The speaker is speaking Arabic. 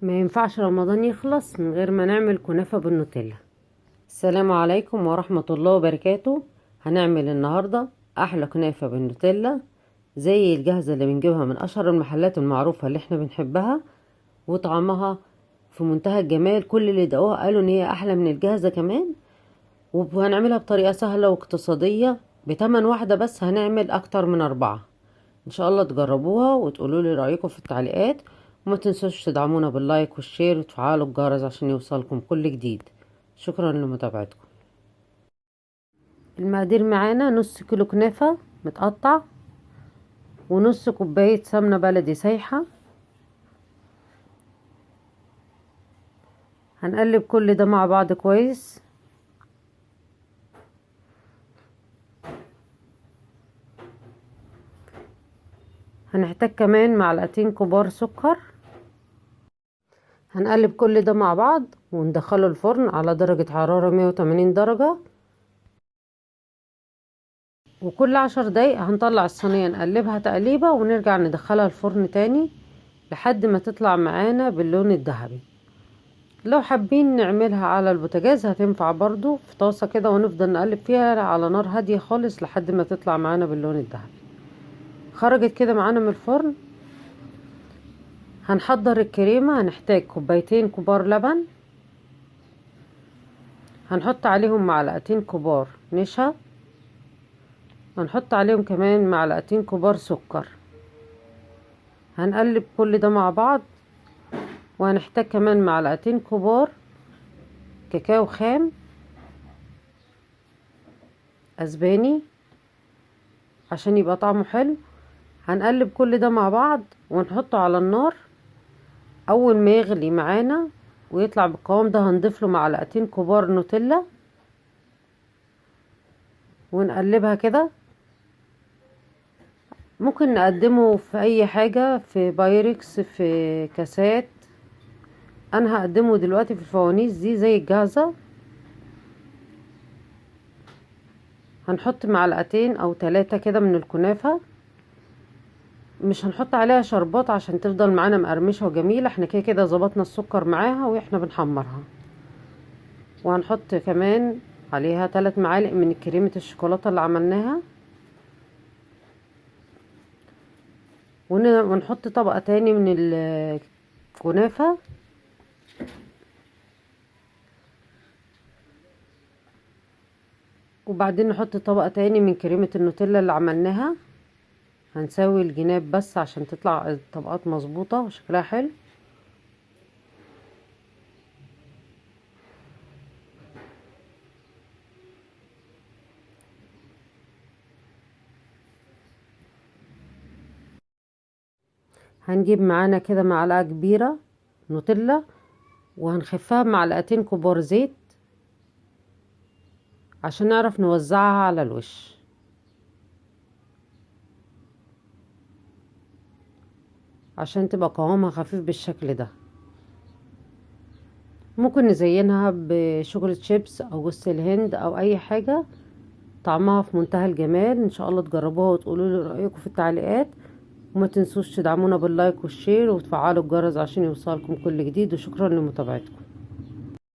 ما ينفعش رمضان يخلص من غير ما نعمل كنافة بالنوتيلا. السلام عليكم ورحمة الله وبركاته. هنعمل النهاردة احلى كنافة بالنوتيلا زي الجاهزة اللي بنجيبها من اشهر المحلات المعروفة اللي احنا بنحبها، وطعمها في منتهى الجمال. كل اللي دقوها قالوا ان هي احلى من الجاهزة كمان، وهنعملها بطريقة سهلة واقتصادية. بتمن واحدة بس هنعمل اكتر من 4. ان شاء الله تجربوها وتقولوا لي رأيكم في التعليقات، وما تنسوش تدعمونا باللايك والشير وتفعلوا الجرس عشان يوصلكم كل جديد. شكرا لمتابعتكم. المقادير معانا: نص كيلو كنافة متقطع، ونص كوباية سمنة بلدي سايحة. هنقلب كل ده مع بعض كويس. هنحتاج كمان معلقتين كبار سكر. هنقلب كل ده مع بعض وندخله الفرن على درجة حرارة 180 درجة، وكل 10 دقايق هنطلع الصينية نقلبها تقليبة ونرجع ندخلها الفرن تاني لحد ما تطلع معانا باللون الذهبي. لو حابين نعملها على البوتاجاز هتنفع برضو في طاسة كده، ونفضل نقلب فيها على نار هادية خالص لحد ما تطلع معانا باللون الذهبي. خرجت كده معانا من الفرن. هنحضر الكريمة. هنحتاج كوبايتين كبار لبن، هنحط عليهم معلقتين كبار نشا، هنحط عليهم كمان معلقتين كبار سكر. هنقلب كل ده مع بعض، وهنحتاج كمان معلقتين كبار كاكاو خام اسباني عشان يبقى طعمه حلو. هنقلب كل ده مع بعض ونحطه على النار. اول ما يغلي معانا ويطلع بالقوام ده هنضيف له معلقتين كبار نوتيلا ونقلبها كده. ممكن نقدمه في اي حاجة، في بايركس، في كاسات. انا هقدمه دلوقتي في الفوانيس دي زي الجاهزة. هنحط معلقتين او 3 كده من الكنافة. مش هنحط عليها شربات عشان تفضل معانا مقرمشة وجميلة، احنا كده كده ظبطنا السكر معاها واحنا بنحمرها. وهنحط كمان عليها 3 معالق من كريمة الشوكولاتة اللي عملناها، ونحط طبقة تاني من الكنافة. وبعدين نحط طبقة تاني من كريمة النوتيلا اللي عملناها. هنسوي الجناب بس عشان تطلع الطبقات مظبوطة وشكلها حلو. هنجيب معانا كده معلقة كبيرة نوتيلا، وهنخفها بمعلقتين كبار زيت عشان نعرف نوزعها على الوش. عشان تبقى قوامها خفيف بالشكل ده. ممكن نزينها بشوكولاتة شيبس او جوز الهند او اي حاجة. طعمها في منتهى الجمال. ان شاء الله تجربوها وتقولوا لي رأيكم في التعليقات، وما تنسوش تدعمونا باللايك والشير وتفعلوا الجرس عشان يوصلكم كل جديد. وشكرا لمتابعتكم.